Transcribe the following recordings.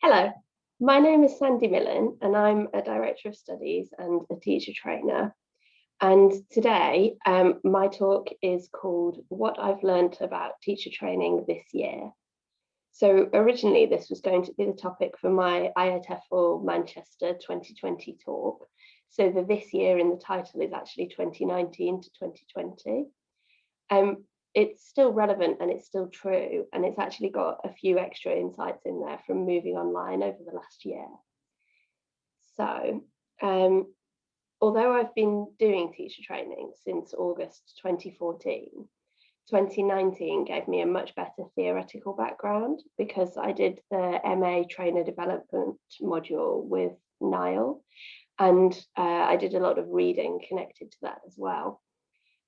Hello, my name is Sandy Millin and I'm a Director of Studies and a teacher trainer. And today my talk is called What I've Learned About Teacher Training This Year. So originally this was going to be the topic for my IATEFL Manchester 2020 talk. So the this year in the title is actually 2019 to 2020. It's still relevant and it's still true, and it's actually got a few extra insights in there from moving online over the last year. So although I've been doing teacher training since August 2014, 2019 gave me a much better theoretical background because I did the MA Trainer Development module with Niall, and I did a lot of reading connected to that as well.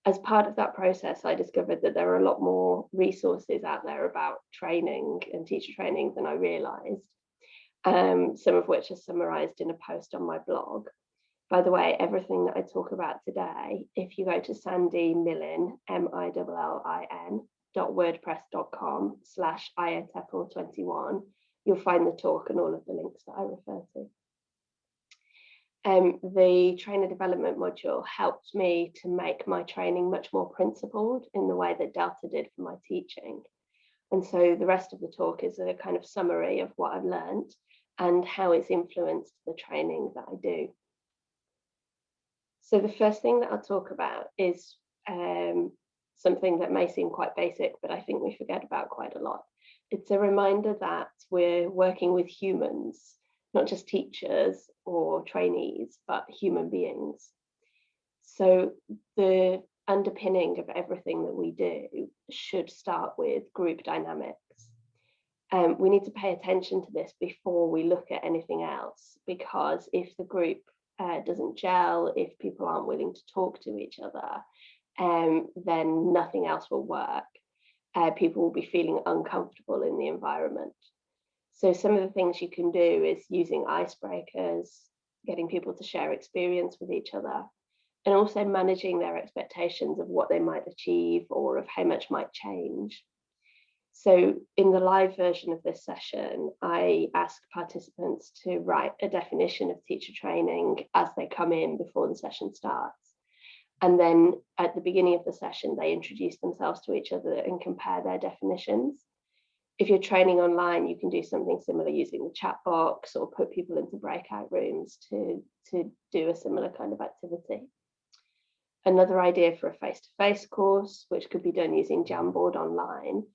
As part of that process, I discovered that there are a lot more resources out there about training and teacher training than I realised, some of which are summarised in a post on my blog. By the way, everything that I talk about today, if you go to Sandy Millin, millin.wordpress.com/IATEFL21, you'll find the talk and all of the links that I refer to. The trainer development module helped me to make my training much more principled in the way that Delta did for my teaching. And so the rest of the talk is a kind of summary of what I've learned and how it's influenced the training that I do. So the first thing that I'll talk about is something that may seem quite basic, but I think we forget about quite a lot. It's a reminder that we're working with humans, not just teachers or trainees, but human beings. So the underpinning of everything that we do should start with group dynamics. We need to pay attention to this before we look at anything else, because if the group doesn't gel, if people aren't willing to talk to each other, then nothing else will work. People will be feeling uncomfortable in the environment. So some of the things you can do is using icebreakers, getting people to share experience with each other, and also managing their expectations of what they might achieve or of how much might change. So in the live version of this session, I ask participants to write a definition of teacher training as they come in before the session starts. And then at the beginning of the session, they introduce themselves to each other and compare their definitions. If you're training online, you can do something similar using the chat box or put people into breakout rooms to do a similar kind of activity. Another idea for a face-to-face course, which could be done using Jamboard online,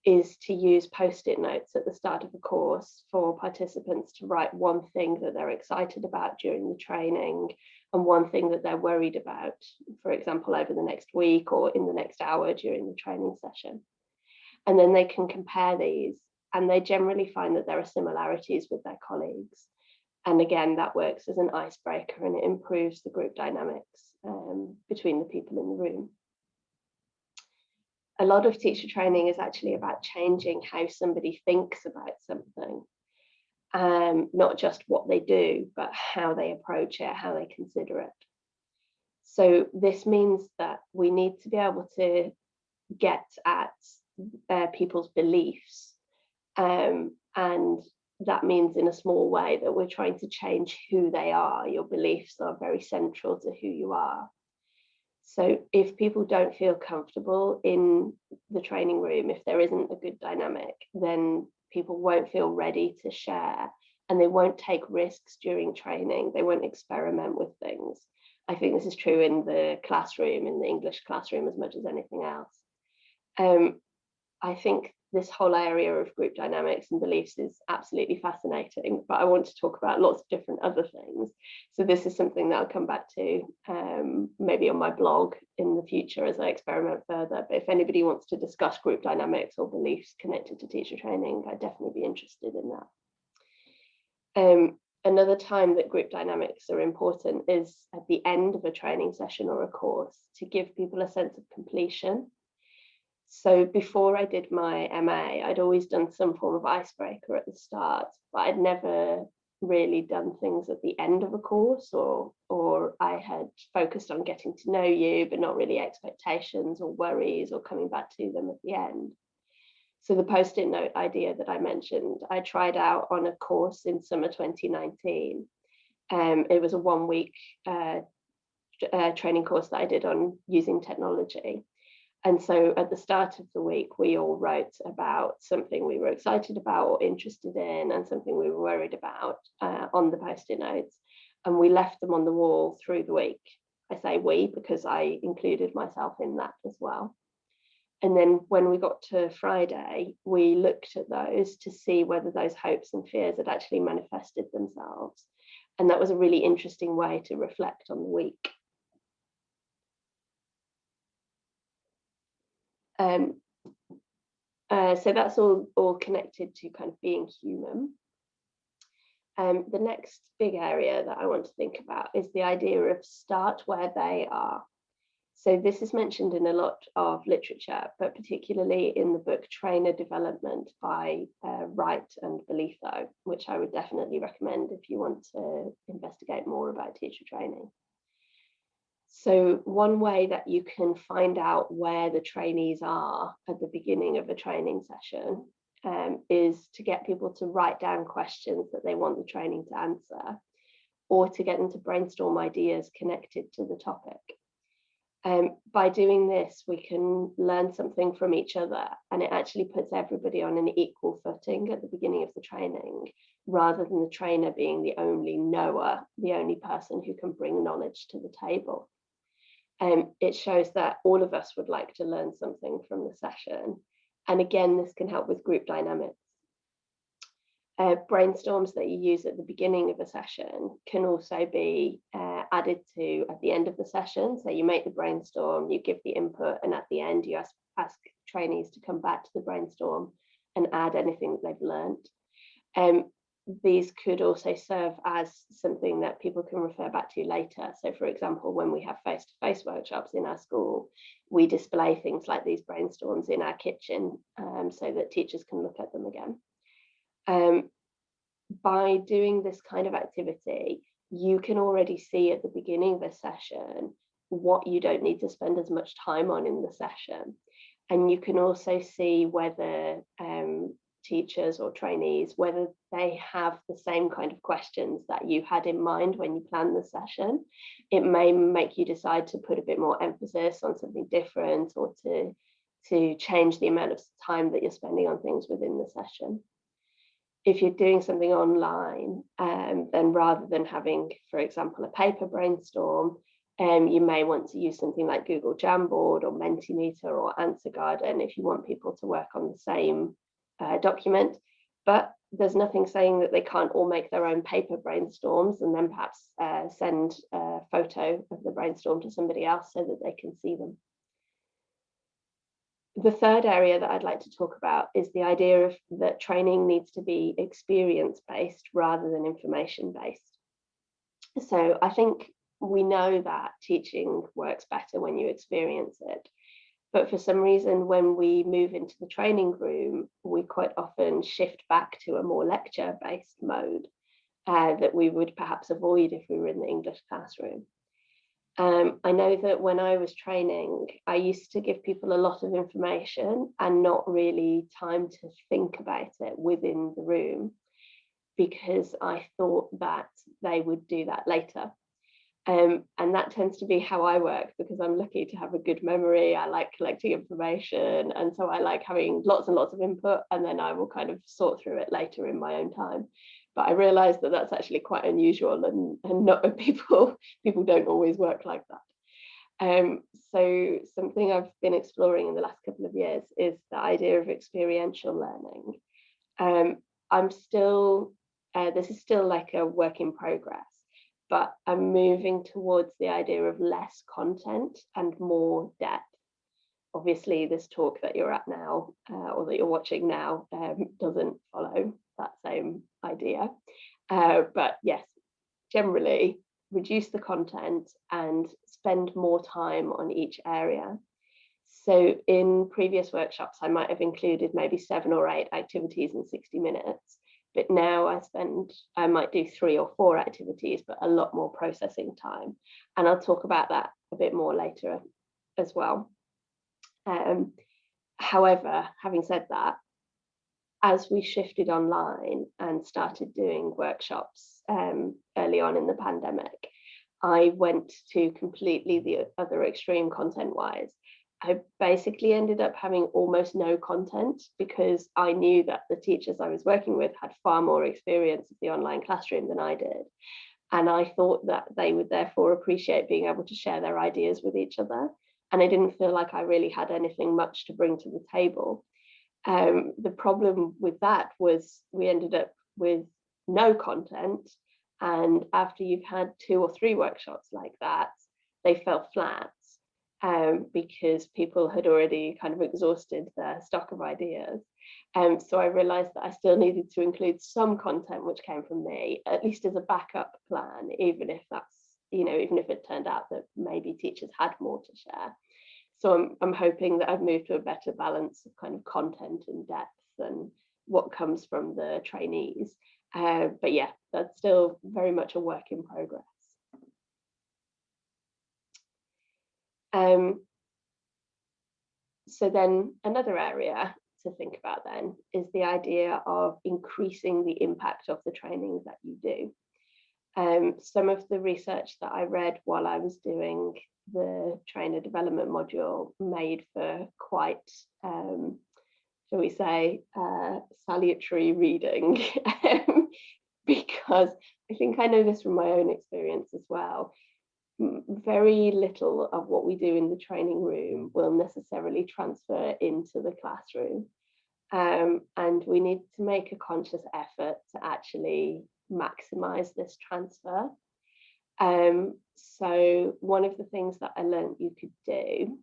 is to use post-it notes at the start of the course for participants to write one thing that they're excited about during the training and one thing that they're worried about, for example, over the next week or in the next hour during the training session. And then they can compare these, and they generally find that there are similarities with their colleagues. And again, that works as an icebreaker and it improves the group dynamics between the people in the room. A lot of teacher training is actually about changing how somebody thinks about something, not just what they do, but how they approach it, how they consider it. So this means that we need to be able to get at people's beliefs, and that means in a small way that we're trying to change who they are. Your beliefs are very central to who you are. So if people don't feel comfortable in the training room, if there isn't a good dynamic, then people won't feel ready to share and they won't take risks during training. They won't experiment with things. I think this is true in the classroom, in the English classroom, as much as anything else. I think this whole area of group dynamics and beliefs is absolutely fascinating, but I want to talk about lots of different other things. So this is something that I'll come back to maybe on my blog in the future as I experiment further. But if anybody wants to discuss group dynamics or beliefs connected to teacher training, I'd definitely be interested in that. Another time that group dynamics are important is at the end of a training session or a course to give people a sense of completion. So before I did my MA, I'd always done some form of icebreaker at the start, but I'd never really done things at the end of a course, or I had focused on getting to know you, but not really expectations or worries or coming back to them at the end. So the post-it note idea that I mentioned, I tried out on a course in summer 2019. It was a 1-week training course that I did on using technology. And so at the start of the week, we all wrote about something we were excited about or interested in, and something we were worried about on the post-it notes. And we left them on the wall through the week. I say we because I included myself in that as well. And then when we got to Friday, we looked at those to see whether those hopes and fears had actually manifested themselves. And that was a really interesting way to reflect on the week. So that's all connected to kind of being human. The next big area that I want to think about is the idea of start where they are. So this is mentioned in a lot of literature, but particularly in the book Trainer Development by Wright and Belitho, which I would definitely recommend if you want to investigate more about teacher training. So one way that you can find out where the trainees are at the beginning of a training session is to get people to write down questions that they want the training to answer, or to get them to brainstorm ideas connected to the topic. By doing this, we can learn something from each other, and it actually puts everybody on an equal footing at the beginning of the training, rather than the trainer being the only knower, the only person who can bring knowledge to the table. It shows that all of us would like to learn something from the session. And again, this can help with group dynamics. Brainstorms that you use at the beginning of a session can also be added to at the end of the session. So you make the brainstorm, you give the input, and at the end you ask trainees to come back to the brainstorm and add anything that they've learned. These could also serve as something that people can refer back to later. So for example, when we have face-to-face workshops in our school, we display things like these brainstorms in our kitchen so that teachers can look at them again. By doing this kind of activity, you can already see at the beginning of a session what you don't need to spend as much time on in the session. And you can also see whether teachers or trainees, whether they have the same kind of questions that you had in mind when you planned the session. It may make you decide to put a bit more emphasis on something different, or to change the amount of time that you're spending on things within the session. If you're doing something online, then rather than having, for example, a paper brainstorm, you may want to use something like Google Jamboard or Mentimeter or Answer Garden if you want people to work on the same document. But there's nothing saying that they can't all make their own paper brainstorms and then perhaps send a photo of the brainstorm to somebody else so that they can see them. The third area that I'd like to talk about is the idea of that training needs to be experience-based rather than information-based. So I think we know that teaching works better when you experience it. But for some reason, when we move into the training room, we quite often shift back to a more lecture-based mode that we would perhaps avoid if we were in the English classroom. I know that when I was training, I used to give people a lot of information and not really time to think about it within the room, because I thought that they would do that later. And that tends to be how I work, because I'm lucky to have a good memory. I like collecting information, and so I like having lots and lots of input, and then I will kind of sort through it later in my own time. But I realized that that's actually quite unusual, and not people don't always work like that. So something I've been exploring in the last couple of years is the idea of experiential learning. This is still like a work in progress, but I'm moving towards the idea of less content and more depth. Obviously, this talk that you're at now, or that you're watching now, doesn't follow that same idea. But yes, generally reduce the content and spend more time on each area. So in previous workshops, I might have included maybe 7 or 8 activities in 60 minutes. But now I might do 3 or 4 activities, but a lot more processing time. And I'll talk about that a bit more later as well. However, having said that, as we shifted online and started doing workshops early on in the pandemic, I went to completely the other extreme content-wise. I basically ended up having almost no content because I knew that the teachers I was working with had far more experience of the online classroom than I did. And I thought that they would therefore appreciate being able to share their ideas with each other. And I didn't feel like I really had anything much to bring to the table. The problem with that was we ended up with no content. And after you've had 2 or 3 workshops like that, they fell flat because people had already kind of exhausted their stock of ideas. So I realized that I still needed to include some content which came from me, at least as a backup plan, even if that's, even if it turned out that maybe teachers had more to share. So I'm hoping that I've moved to a better balance of kind of content and depth and what comes from the trainees. But yeah, that's still very much a work in progress. So then another area to think about then is the idea of increasing the impact of the trainings that you do. Some of the research that I read while I was doing the trainer development module made for quite, shall we say, salutary reading, because I think I know this from my own experience as well. Very little of what we do in the training room will necessarily transfer into the classroom. And we need to make a conscious effort to actually maximize this transfer. So one of the things that I learned you could do,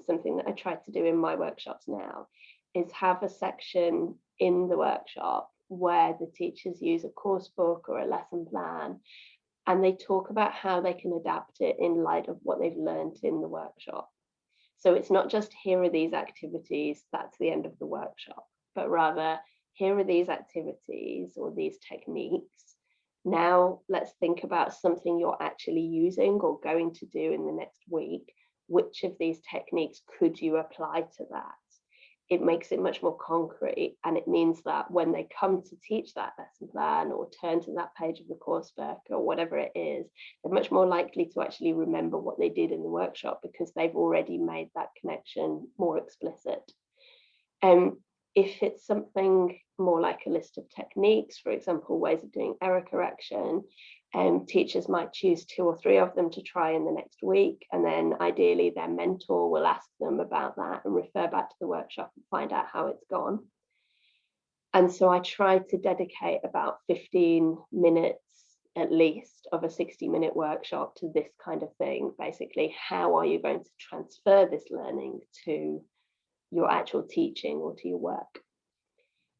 something that I try to do in my workshops now, is have a section in the workshop where the teachers use a course book or a lesson plan, and they talk about how they can adapt it in light of what they've learned in the workshop. So it's not just here are these activities, that's the end of the workshop, but rather here are these activities or these techniques. Now let's think about something you're actually using or going to do in the next week. Which of these techniques could you apply to that? It makes it much more concrete, and it means that when they come to teach that lesson plan or turn to that page of the course book or whatever it is, they're much more likely to actually remember what they did in the workshop because they've already made that connection more explicit. If it's something more like a list of techniques, for example, ways of doing error correction, teachers might choose 2 or 3 of them to try in the next week, and then ideally their mentor will ask them about that and refer back to the workshop and find out how it's gone. And so I try to dedicate about 15 minutes at least of a 60-minute workshop to this kind of thing. Basically, how are you going to transfer this learning to your actual teaching or to your work?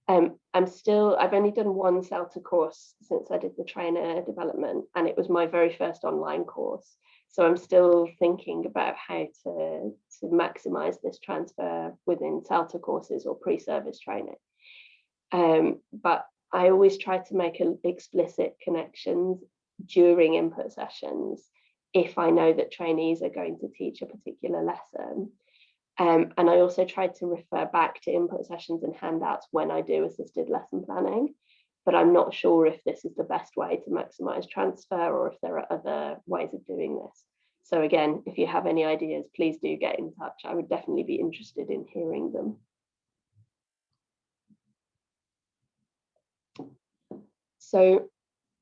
I've only done one CELTA course since I did the trainer development, and it was my very first online course. So I'm still thinking about how to maximize this transfer within CELTA courses or pre-service training. But I always try to make explicit connections during input sessions if I know that trainees are going to teach a particular lesson. And I also try to refer back to input sessions and handouts when I do assisted lesson planning, but I'm not sure if this is the best way to maximize transfer or if there are other ways of doing this. So again, if you have any ideas, please do get in touch. I would definitely be interested in hearing them. So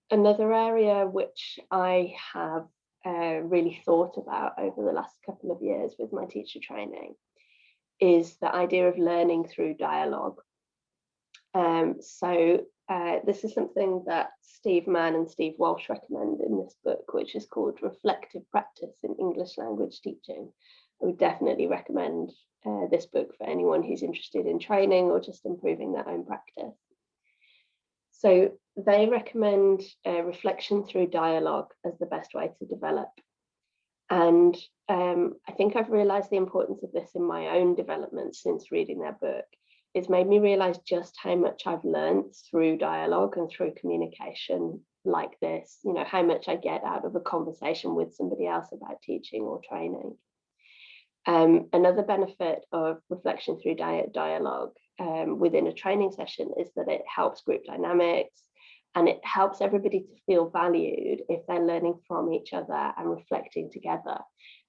another area which I have really thought about over the last couple of years with my teacher training is the idea of learning through dialogue. This is something that Steve Mann and Steve Walsh recommend in this book, which is called Reflective Practice in English Language Teaching. I would definitely recommend this book for anyone who's interested in training or just improving their own practice. So they recommend reflection through dialogue as the best way to develop. And I think I've realized the importance of this in my own development since reading their book. It's made me realize just how much I've learned through dialogue and through communication like this, how much I get out of a conversation with somebody else about teaching or training. Another benefit of reflection through dialogue within a training session is that it helps group dynamics, and it helps everybody to feel valued if they're learning from each other and reflecting together.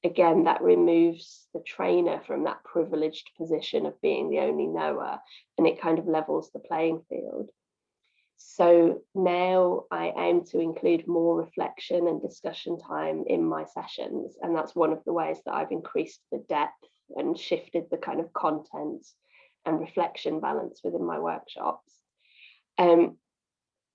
Again, that removes the trainer from that privileged position of being the only knower, and it kind of levels the playing field. So now I aim to include more reflection and discussion time in my sessions, and that's one of the ways that I've increased the depth and shifted the kind of content and reflection balance within my workshops.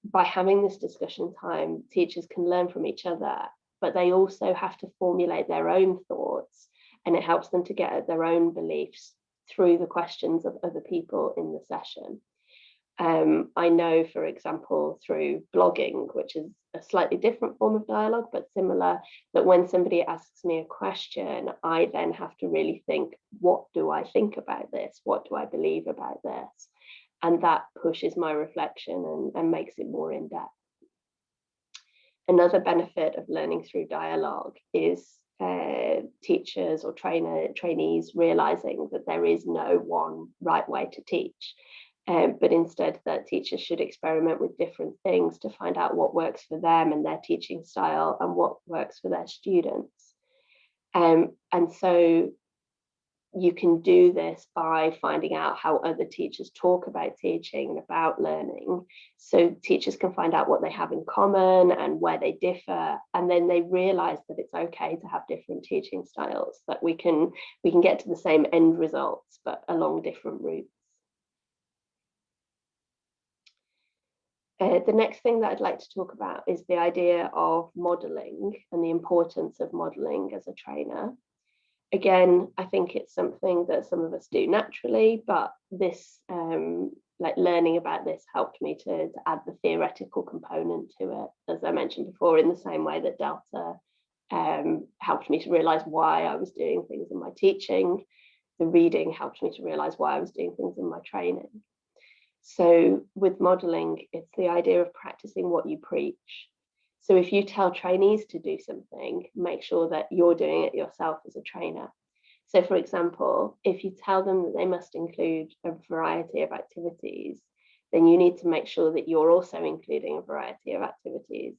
By having this discussion time, teachers can learn from each other, but they also have to formulate their own thoughts, and it helps them to get at their own beliefs through the questions of other people in the session. I know, for example, through blogging, which is a slightly different form of dialogue, but similar, that when somebody asks me a question, I then have to really think, what do I think about this? What do I believe about this? And that pushes my reflection and makes it more in-depth. Another benefit of learning through dialogue is teachers or trainees realizing that there is no one right way to teach. But instead that teachers should experiment with different things to find out what works for them and their teaching style and what works for their students. And so you can do this by finding out how other teachers talk about teaching and about learning. So teachers can find out what they have in common and where they differ, and then they realize that it's okay to have different teaching styles, that we can get to the same end results but along different routes. The next thing that I'd like to talk about is the idea of modeling and the importance of modeling as a trainer. Again, I think it's something that some of us do naturally, but this, like learning about this helped me to add the theoretical component to it, as I mentioned before, in the same way that Delta helped me to realize why I was doing things in my teaching. The reading helped me to realize why I was doing things in my training. So with modeling, it's the idea of practicing what you preach. So if you tell trainees to do something, make sure that you're doing it yourself as a trainer. So for example, if you tell them that they must include a variety of activities, then you need to make sure that you're also including a variety of activities.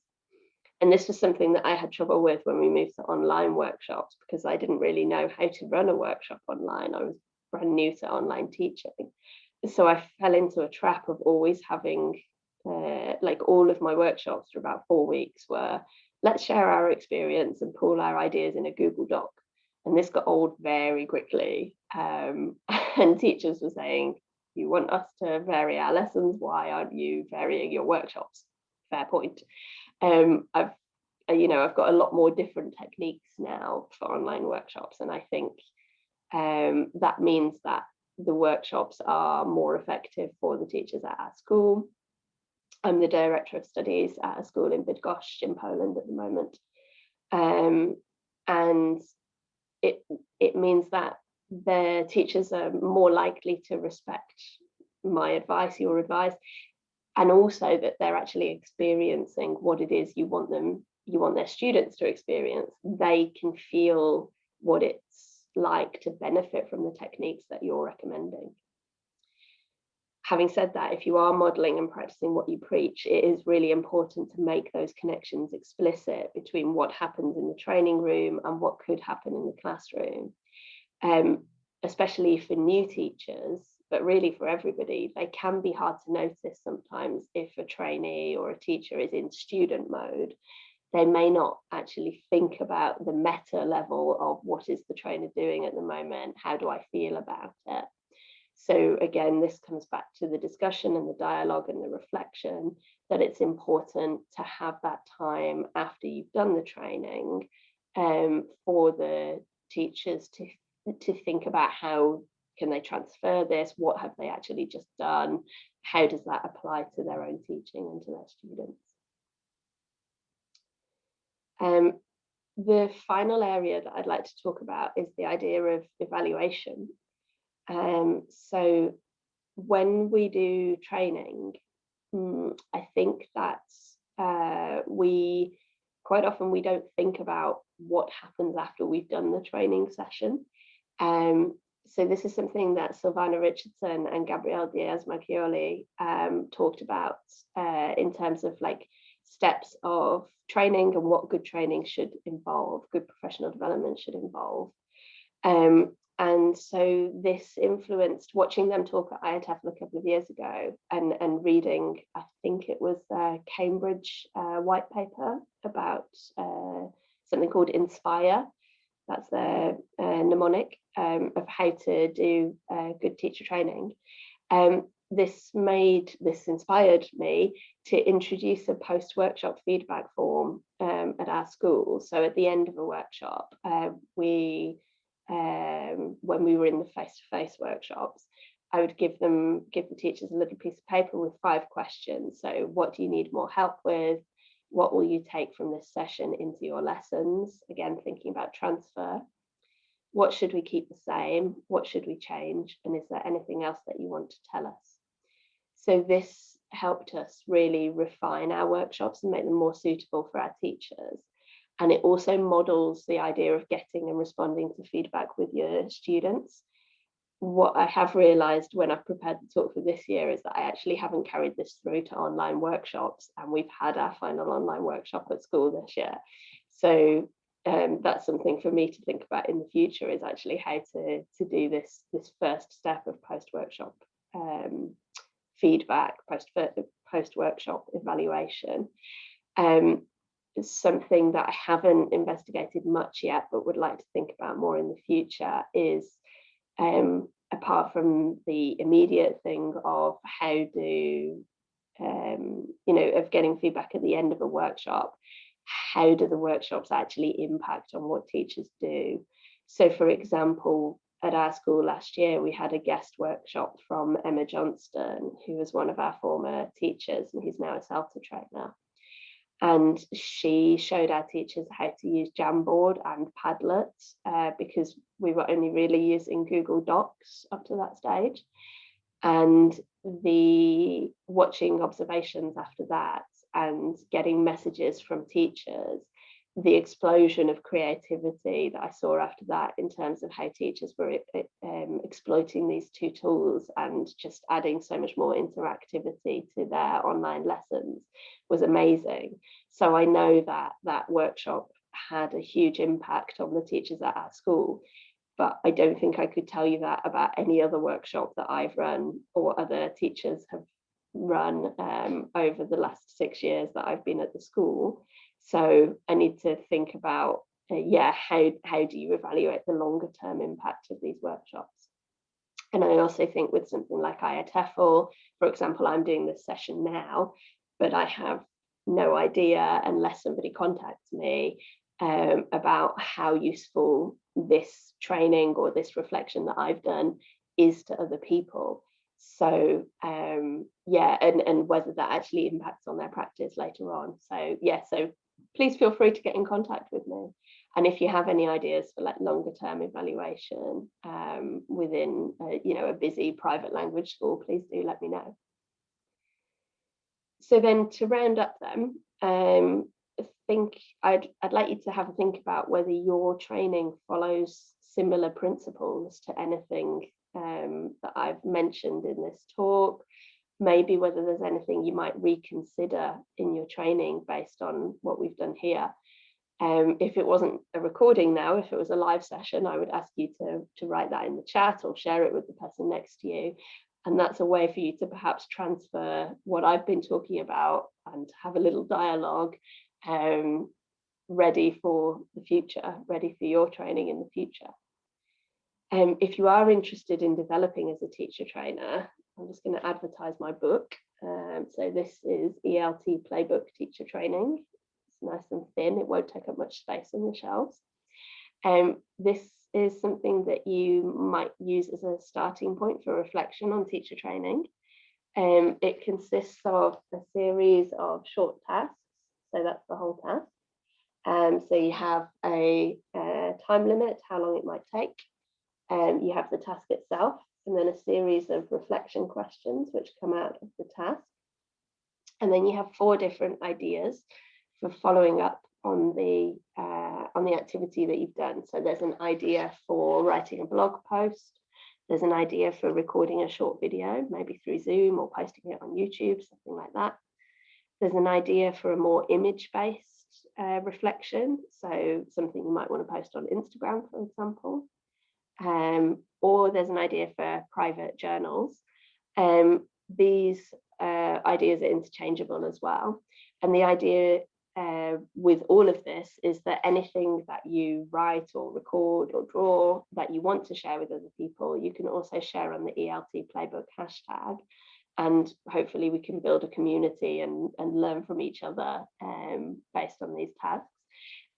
And this was something that I had trouble with when we moved to online workshops, because I didn't really know how to run a workshop online. I was brand new to online teaching. So I fell into a trap of always having, like all of my workshops for about 4 weeks were, let's share our experience and pull our ideas in a Google Doc. And this got old very quickly. And teachers were saying, you want us to vary our lessons, why aren't you varying your workshops? Fair point. I've got a lot more different techniques now for online workshops, and I think that means that the workshops are more effective for the teachers at our school. I'm the director of studies at a school in Bydgoszcz in Poland at the moment, and it means that the teachers are more likely to respect my advice, your advice, and also that they're actually experiencing what it is you want their students to experience. They can feel what it's like to benefit from the techniques that you're recommending. Having said that, if you are modeling and practicing what you preach, it is really important to make those connections explicit between what happens in the training room and what could happen in the classroom, especially for new teachers, but really for everybody. They can be hard to notice sometimes if a trainee or a teacher is in student mode. They may not actually think about the meta level of what is the trainer doing at the moment, how do I feel about it? So again, this comes back to the discussion and the dialogue and the reflection, that it's important to have that time after you've done the training for the teachers to think about how can they transfer this, what have they actually just done, how does that apply to their own teaching and to their students. The final area that I'd like to talk about is the idea of evaluation. So when we do training, I think that we quite often we don't think about what happens after we've done the training session. So this is something that Silvana Richardson and Gabrielle Diaz-Macchioli talked about in terms of like steps of training and what good training should involve, good professional development should involve. And so this influenced watching them talk at IATEFL a couple of years ago and reading, I think it was a Cambridge white paper about something called Inspire. That's their mnemonic of how to do good teacher training. This inspired me to introduce a post-workshop feedback form at our school. So at the end of a workshop, when we were in the face-to-face workshops, I would give the teachers a little piece of paper with 5 questions. So what do you need more help with? What will you take from this session into your lessons? Again, thinking about transfer. What should we keep the same? What should we change? And is there anything else that you want to tell us? So this helped us really refine our workshops and make them more suitable for our teachers. And it also models the idea of getting and responding to feedback with your students. What I have realised when I've prepared the talk for this year is that I actually haven't carried this through to online workshops, and we've had our final online workshop at school this year. So that's something for me to think about in the future, is actually how to do this first step of post-workshop feedback, post-workshop evaluation. It's something that I haven't investigated much yet, but would like to think about more in the future is apart from the immediate thing of how do, of getting feedback at the end of a workshop, how do the workshops actually impact on what teachers do? So for example, at our school last year, we had a guest workshop from Emma Johnston, who was one of our former teachers, and he's now a CELTA trainer. And she showed our teachers how to use Jamboard and Padlet because we were only really using Google Docs up to that stage. And the watching observations after that and getting messages from teachers, the explosion of creativity that I saw after that in terms of how teachers were exploiting these 2 tools and just adding so much more interactivity to their online lessons was amazing. So I know that that workshop had a huge impact on the teachers at our school, but I don't think I could tell you that about any other workshop that I've run or other teachers have run over the last 6 years that I've been at the school. So I need to think about, how do you evaluate the longer term impact of these workshops? And I also think with something like IATEFL, for example, I'm doing this session now, but I have no idea unless somebody contacts me about how useful this training or this reflection that I've done is to other people. So and whether that actually impacts on their practice later on. So so please feel free to get in contact with me. And if you have any ideas for like longer term evaluation within a busy private language school, please do let me know. So then to round up then, I think I'd like you to have a think about whether your training follows similar principles to anything that I've mentioned in this talk, maybe whether there's anything you might reconsider in your training based on what we've done here. If it wasn't a recording now, if it was a live session, I would ask you to write that in the chat or share it with the person next to you. And that's a way for you to perhaps transfer what I've been talking about and have a little dialogue ready for the future, ready for your training in the future. If you are interested in developing as a teacher trainer, I'm just going to advertise my book. So this is ELT Playbook Teacher Training. It's nice and thin, it won't take up much space on the shelves. This is something that you might use as a starting point for reflection on teacher training. It consists of a series of short tasks, so that's the whole task. So you have a time limit, how long it might take. You have the task itself, and then a series of reflection questions which come out of the task. And then you have 4 different ideas for following up on the activity that you've done. So there's an idea for writing a blog post, There's an idea for recording a short video, maybe through Zoom or posting it on YouTube, something like that. There's an idea for a more image-based reflection, so something you might want to post on Instagram, for example. Or there's an idea for private journals. These ideas are interchangeable as well. And the idea with all of this is that anything that you write or record or draw that you want to share with other people, you can also share on the ELT Playbook hashtag. And hopefully we can build a community and learn from each other based on these tasks.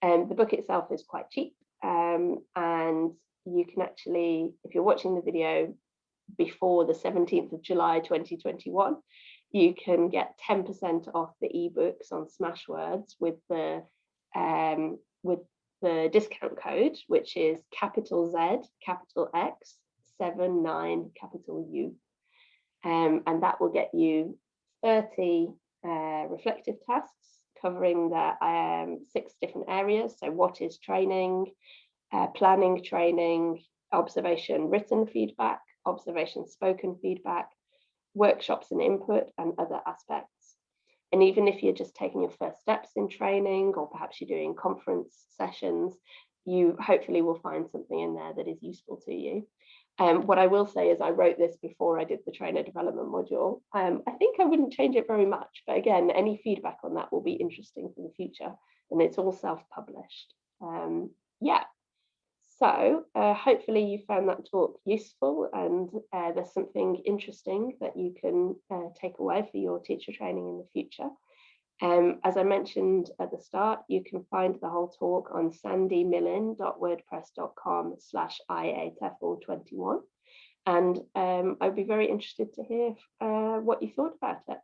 The book itself is quite cheap, and you can actually, if you're watching the video before the 17th of July 2021, you can get 10% off the ebooks on Smashwords with the discount code, which is capital Z, capital X, 79, capital U. And that will get you 30 reflective tasks covering the 6 different areas. So what is training, planning training, observation written feedback, observation spoken feedback, workshops and input, and other aspects. And even if you're just taking your first steps in training, or perhaps you're doing conference sessions, you hopefully will find something in there that is useful to you. What I will say is I wrote this before I did the trainer development module. I think I wouldn't change it very much, but again, any feedback on that will be interesting for the future, and it's all self-published. Yeah, so hopefully you found that talk useful, and there's something interesting that you can take away for your teacher training in the future. As I mentioned at the start, you can find the whole talk on sandymillin.wordpress.com/IATEFL21. And I'd be very interested to hear what you thought about it.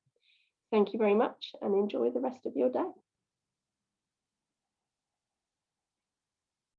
Thank you very much, and enjoy the rest of your day.